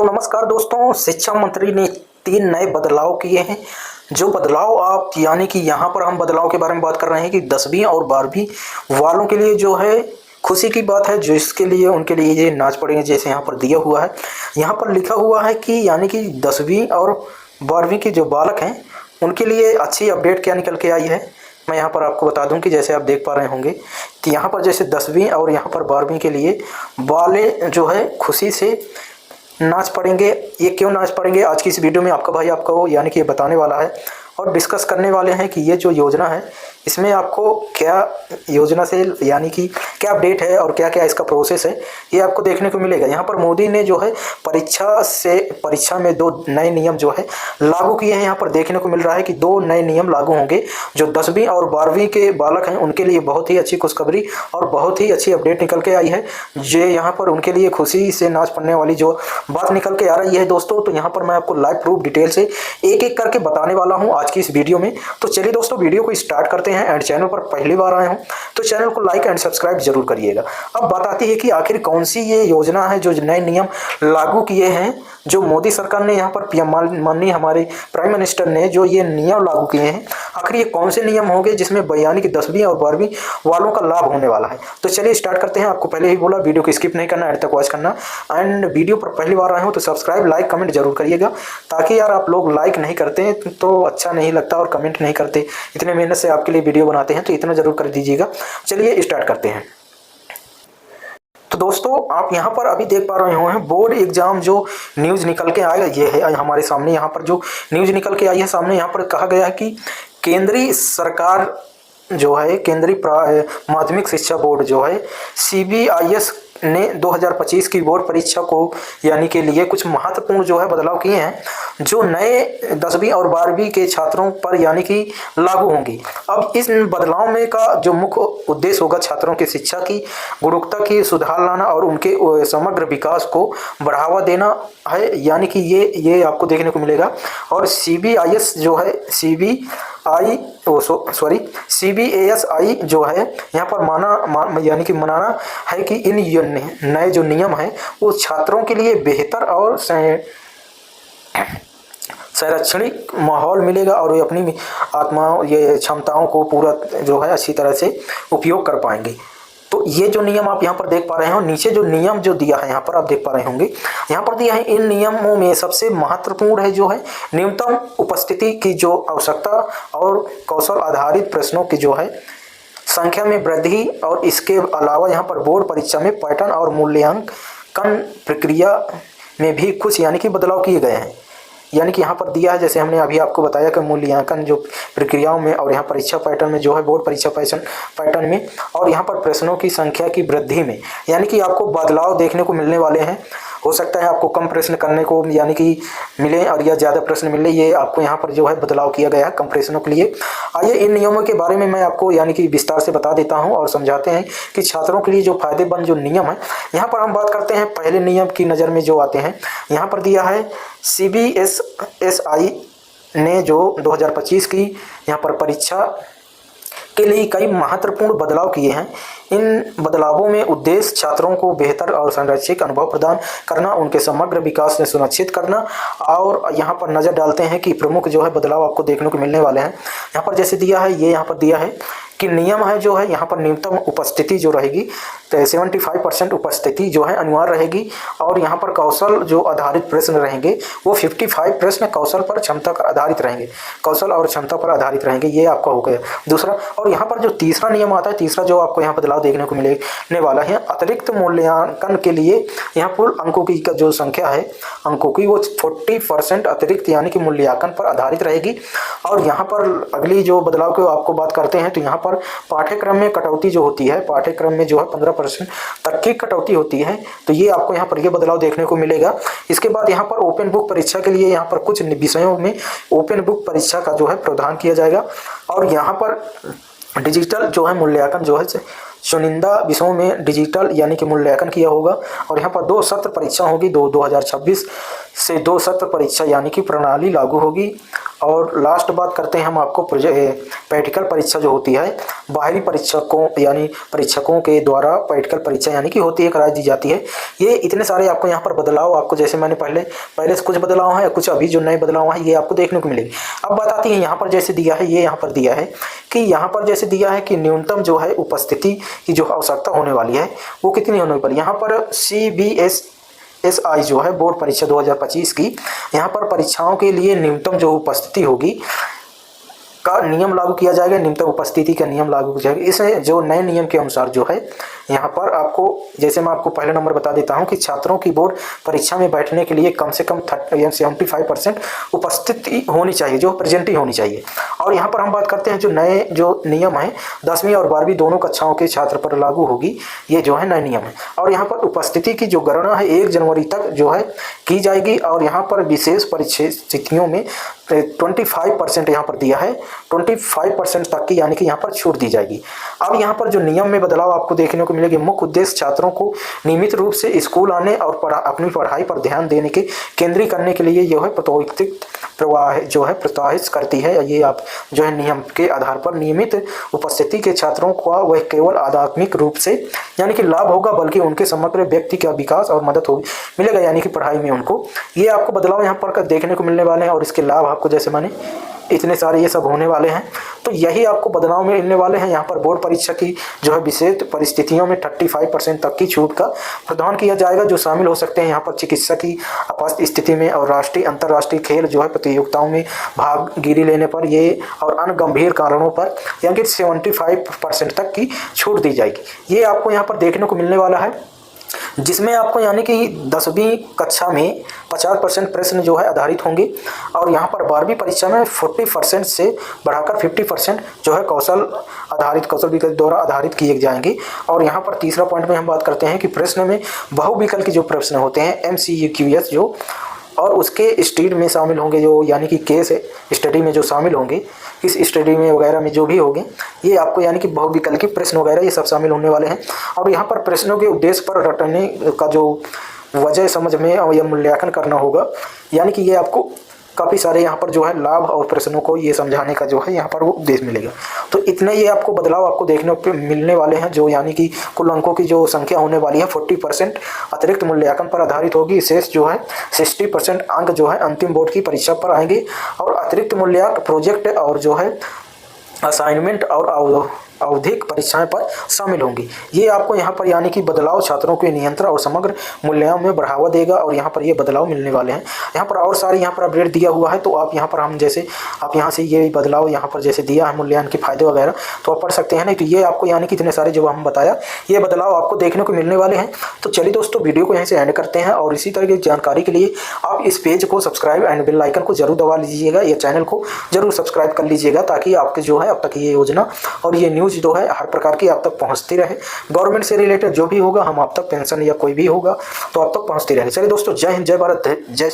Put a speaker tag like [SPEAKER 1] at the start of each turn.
[SPEAKER 1] तो नमस्कार दोस्तों, शिक्षा मंत्री ने 3 नए बदलाव किए हैं। जो बदलाव आप यानी कि यहाँ पर हम बदलाव के बारे में बात कर रहे हैं कि 10वीं और 12वीं वालों के लिए जो है खुशी की बात है, जो इसके लिए उनके लिए ये नाच पड़ेंगे। जैसे यहाँ पर दिया हुआ है, यहाँ पर लिखा हुआ है कि यानी कि 10वीं और 12वीं के जो बालक हैं उनके लिए अच्छी अपडेट क्या निकल के आई है। मैं यहाँ पर आपको बता दूं कि जैसे आप देख पा रहे होंगे कि यहाँ पर जैसे 10वीं और यहाँ पर 12वीं के लिए वाले जो है खुशी से नाच पड़ेंगे। ये क्यों नाच पड़ेंगे, आज की इस वीडियो में आपका भाई आपको यानी कि ये बताने वाला है और डिस्कस करने वाले हैं कि ये जो योजना है इसमें आपको क्या योजना से यानी कि क्या अपडेट है और क्या क्या इसका प्रोसेस है, ये आपको देखने को मिलेगा। यहाँ पर मोदी ने जो है परीक्षा में 2 नए नियम जो है लागू किए हैं। यहाँ पर देखने को मिल रहा है कि 2 नए नियम लागू होंगे जो 10वीं और 12वीं के बालक हैं उनके लिए बहुत ही अच्छी खुशखबरी और बहुत ही अच्छी अपडेट निकल के आई है। ये यहाँ पर उनके लिए खुशी से नाच पड़ने वाली जो बात निकल के आ रही है दोस्तों, तो यहाँ पर मैं आपको लाइव प्रूफ डिटेल से एक एक करके बताने वाला हूँ आज की इस वीडियो में। तो चलिए दोस्तों, वीडियो को स्टार्ट करते हैं। एंड चैनल पर पहली बार आए हो तो चैनल को लाइक एंड सब्सक्राइब जरूर करिएगा। अब बात आती है कि आखिर कौन सी ये योजना है जो नए नियम लागू किए हैं, जो मोदी सरकार ने यहाँ पर पीएम माननीय हमारे प्राइम मिनिस्टर ने जो ये नियम लागू किए हैं, आखिर ये कौन से नियम होंगे जिसमें यानी कि 10वीं और 12वीं वालों का लाभ होने वाला है। तो चलिए स्टार्ट करते हैं। आपको पहले ही बोला वीडियो को स्किप नहीं करना, एंड तक वॉच करना। एंड वीडियो पर पहली बार आए हो तो सब्सक्राइब लाइक कमेंट जरूर करिएगा, ताकि यार आप लोग लाइक नहीं करते तो अच्छा नहीं लगता और कमेंट नहीं करते, इतने मेहनत से आपके लिए वीडियो बनाते हैं तो इतना जरूर कर दीजिएगा। चलिए स्टार्ट करते हैं। तो दोस्तों, आप यहाँ पर अभी देख पा रहे हो बोर्ड एग्जाम जो न्यूज़ निकल के आएगा, ये है हमारे सामने। यहाँ पर जो न्यूज़ निकल के आई है सामने, यहाँ पर कहा गया है कि केंद्रीय सरकार जो है केंद्रीय माध्यमिक शिक्षा बोर्ड जो है CBIS ने 2025 की बोर्ड परीक्षा को यानी के लिए कुछ महत्वपूर्ण जो है बदलाव किए हैं, जो नए 10वीं और 12वीं के छात्रों पर यानी कि लागू होंगी। अब इस बदलाव में का जो मुख्य उद्देश्य होगा छात्रों की शिक्षा की गुणवत्ता की सुधार लाना और उनके समग्र विकास को बढ़ावा देना है। यानी कि ये आपको देखने को मिलेगा। और CBIS जो है CBASI जो है यहाँ पर यानी कि मनाना है कि इन नए जो नियम हैं वो छात्रों के लिए बेहतर और शैक्षणिक माहौल मिलेगा और वे अपनी ये क्षमताओं को पूरा जो है अच्छी तरह से उपयोग कर पाएंगे। तो ये जो नियम आप यहाँ पर देख पा रहे हो, नीचे जो नियम जो दिया है यहाँ पर आप देख पा रहे होंगे, यहाँ पर दिया है इन नियमों में सबसे महत्वपूर्ण है जो है न्यूनतम उपस्थिति की जो आवश्यकता और कौशल आधारित प्रश्नों की जो है संख्या में वृद्धि। और इसके अलावा यहाँ पर बोर्ड परीक्षा में पैटर्न और मूल्यांकन प्रक्रिया में भी कुछ यानी कि बदलाव किए गए हैं। यानी कि यहाँ पर दिया है, जैसे हमने अभी आपको बताया कि मूल्यांकन जो प्रक्रियाओं में और यहाँ परीक्षा पैटर्न में जो है बोर्ड परीक्षा पैटर्न में और यहाँ पर प्रश्नों की संख्या की वृद्धि में यानी कि आपको बदलाव देखने को मिलने वाले हैं। हो सकता है आपको कम प्रश्न करने को यानी कि मिले और या ज़्यादा प्रश्न मिले, ये आपको यहाँ पर जो है बदलाव किया गया है कम प्रश्नों के लिए। आइए इन नियमों के बारे में मैं आपको यानी कि विस्तार से बता देता हूँ और समझाते हैं कि छात्रों के लिए जो फायदेमंद जो नियम है। यहाँ पर हम बात करते हैं पहले नियम की नज़र में जो आते हैं, यहाँ पर दिया है CBSI ने जो 2025 की यहाँ पर परीक्षा के लिए कई महत्वपूर्ण बदलाव किए हैं। इन बदलावों में उद्देश्य छात्रों को बेहतर और संरक्षित अनुभव प्रदान करना, उनके समग्र विकास में सुनिश्चित करना। और यहाँ पर नज़र डालते हैं कि प्रमुख जो है बदलाव आपको देखने को मिलने वाले हैं। यहाँ पर जैसे दिया है, ये यहाँ पर दिया है कि नियम है जो है यहाँ पर न्यूनतम उपस्थिति जो रहेगी तो 75% उपस्थिति जो है अनिवार्य रहेगी। और यहाँ पर कौशल जो आधारित प्रश्न रहेंगे वो 55 प्रश्न कौशल पर क्षमता पर आधारित रहेंगे, कौशल और क्षमता पर आधारित रहेंगे। ये आपका हो गया दूसरा। और यहाँ पर जो तीसरा नियम आता है, तीसरा जो आपको यहाँ बदलाव देखने को मिलने वाला है, अतिरिक्त मूल्यांकन के लिए यहाँ कुल अंकों की का जो संख्या है अंकों की वो 40% अतिरिक्त यानी कि मूल्यांकन पर आधारित रहेगी। और यहाँ पर अगली जो बदलाव की आपको बात करते हैं तो यहाँ पर पाठ्यक्रम में कटौती जो होती है, पाठ्यक्रम में जो है 15% तक की कटौती होती है। तो ये आपको यहाँ पर ये बदलाव देखने को मिलेगा। इसके बाद यहाँ पर ओपन बुक परीक्षा के लिए यहाँ पर कुछ विषयों में ओपन बुक परीक्षा का जो है प्रावधान किया जाएगा। और यहाँ पर डिजिटल जो है मूल्यांकन जो है चुनिंदा विषयों में डिजिटल यानी कि मूल्यांकन किया होगा। और यहाँ पर 2 सत्र परीक्षा होगी, 2026 से 2 सत्र परीक्षा यानी कि प्रणाली लागू होगी। और लास्ट बात करते हैं हम आपको प्रैक्टिकल परीक्षा जो होती है बाहरी परीक्षकों यानी परीक्षकों के द्वारा प्रैक्टिकल परीक्षा यानी कि होती है, करा दी जाती है। ये इतने सारे आपको यहाँ पर बदलाव आपको जैसे मैंने पहले से कुछ बदलाव हैं, कुछ अभी जो नए बदलाव हैं ये आपको देखने को मिलेगी। अब बात आती है यहाँ पर जैसे दिया है, ये यहाँ पर दिया है कि यहाँ पर जैसे दिया है कि न्यूनतम जो है उपस्थिति की जो आवश्यकता होने वाली है वो कितनी होने पर, यहाँ पर CBSSI जो है बोर्ड परीक्षा 2025 की यहाँ पर परीक्षाओं के लिए न्यूनतम जो उपस्थिति होगी का नियम लागू किया जाएगा, न्यूनतम उपस्थिति का नियम लागू किया जाएगा। इसमें जो नए नियम के अनुसार जो है यहाँ पर आपको जैसे मैं आपको पहले नंबर बता देता हूँ कि छात्रों की बोर्ड परीक्षा में बैठने के लिए कम से कम 75% उपस्थिति होनी चाहिए, जो प्रेजेंट ही होनी चाहिए। और यहाँ पर हम बात करते हैं जो नए जो नियम है 10वीं और 12वीं दोनों कक्षाओं के छात्र पर लागू होगी, ये जो है नए नियम है। और यहाँ पर उपस्थिति की जो गणना है 1 जनवरी तक जो है की जाएगी और यहाँ पर विशेष परिस्थितियों में 25% यहाँ पर दिया है, 25% तक की यानी कि यहाँ पर छूट दी जाएगी। अब यहाँ पर जो नियम में बदलाव आपको देखने को मिलेगी, मुख्य उद्देश्य छात्रों को नियमित रूप से स्कूल आने और अपनी पढ़ाई पर ध्यान देने के केंद्रीय करने के लिए यह है प्रोत्साहित प्रवाह जो है प्रोत्साहित करती है। ये आप जो है नियम के आधार पर नियमित उपस्थिति के छात्रों को वह केवल आध्यात्मिक रूप से यानी कि लाभ होगा, बल्कि उनके समग्र व्यक्ति का विकास और मदद होगी मिलेगा यानी कि पढ़ाई में उनको। ये आपको बदलाव यहाँ पर देखने को मिलने वाले हैं और इसके लाभ आपको जैसे मैंने इतने सारे ये सब होने वाले हैं। तो यही आपको बदलाव में मिलने वाले हैं। यहाँ पर बोर्ड परीक्षा की जो है विशेष परिस्थितियों में 35% तक की छूट का प्रदान किया जाएगा, जो शामिल हो सकते हैं यहाँ पर चिकित्सा की आपात स्थिति में और राष्ट्रीय अंतर्राष्ट्रीय खेल जो है प्रतियोगिताओं में भागीदारी लेने पर ये और अन्य गंभीर कारणों पर यानी कि 75% तक की छूट दी जाएगी। ये आपको यहाँ पर देखने को मिलने वाला है, जिसमें आपको यानी कि 10वीं कक्षा में 50% प्रश्न जो है आधारित होंगे और यहाँ पर 12वीं परीक्षा में 40% से बढ़ाकर 50% जो है कौशल विकल्प द्वारा आधारित किए जाएंगे। और यहाँ पर तीसरा पॉइंट में हम बात करते हैं कि प्रश्न में बहुविकल्प के जो प्रश्न होते हैं MCQS जो और उसके स्टडी में शामिल होंगे, जो यानी कि केस स्टडी में जो शामिल होंगे, इस स्टडी में वगैरह में जो भी होंगे ये आपको यानी कि बहुविकल्पी प्रश्न वगैरह ये सब शामिल होने वाले हैं। और यहाँ पर प्रश्नों के उद्देश्य पर रटने का जो वजह समझ में और यह मूल्यांकन करना होगा, यानी कि ये आपको काफ़ी सारे यहाँ पर जो है लाभ और प्रश्नों को ये समझाने का जो है यहाँ पर वो उद्देश्य मिलेगा। तो इतने ये आपको बदलाव आपको देखने को मिलने वाले हैं, जो यानी कि कुल अंकों की जो संख्या होने वाली है 40% अतिरिक्त मूल्यांकन पर आधारित होगी। शेष जो है 60% अंक जो है अंतिम बोर्ड की परीक्षा पर आएंगे और अतिरिक्त मूल्यांकन प्रोजेक्ट और जो है असाइनमेंट और आवधिक परीक्षाएं पर शामिल होंगी। ये आपको यहाँ पर यानी कि बदलाव छात्रों के नियंत्रण और समग्र मूल्यांकन में बढ़ावा देगा और यहाँ पर ये बदलाव मिलने वाले हैं। यहाँ पर और सारे यहाँ पर अपडेट दिया हुआ है, तो आप यहाँ पर हम जैसे आप यहाँ से ये बदलाव यहाँ पर जैसे दिया है मूल्यांकन के फायदे वगैरह तो आप पढ़ सकते हैं। नहीं तो ये आपको यानी कि इतने सारे जो हम बताया ये बदलाव आपको देखने को मिलने वाले हैं। तो चलिए दोस्तों वीडियो को यहीं से एंड करते हैं और इसी तरह की जानकारी के लिए आप इस पेज को सब्सक्राइब एंड बेल आइकन को जरूर दबा लीजिएगा, ये चैनल को जरूर सब्सक्राइब कर लीजिएगा ताकि आपके जो है अब तक ये योजना और ये न्यूज़ जो है हर प्रकार की आप तक पहुंचती रहे। गवर्नमेंट से रिलेटेड जो भी होगा हम आप तक पेंशन या कोई भी होगा तो आप तक पहुंचती रहे। चलिए दोस्तों, जय हिंद, जय भारत, जय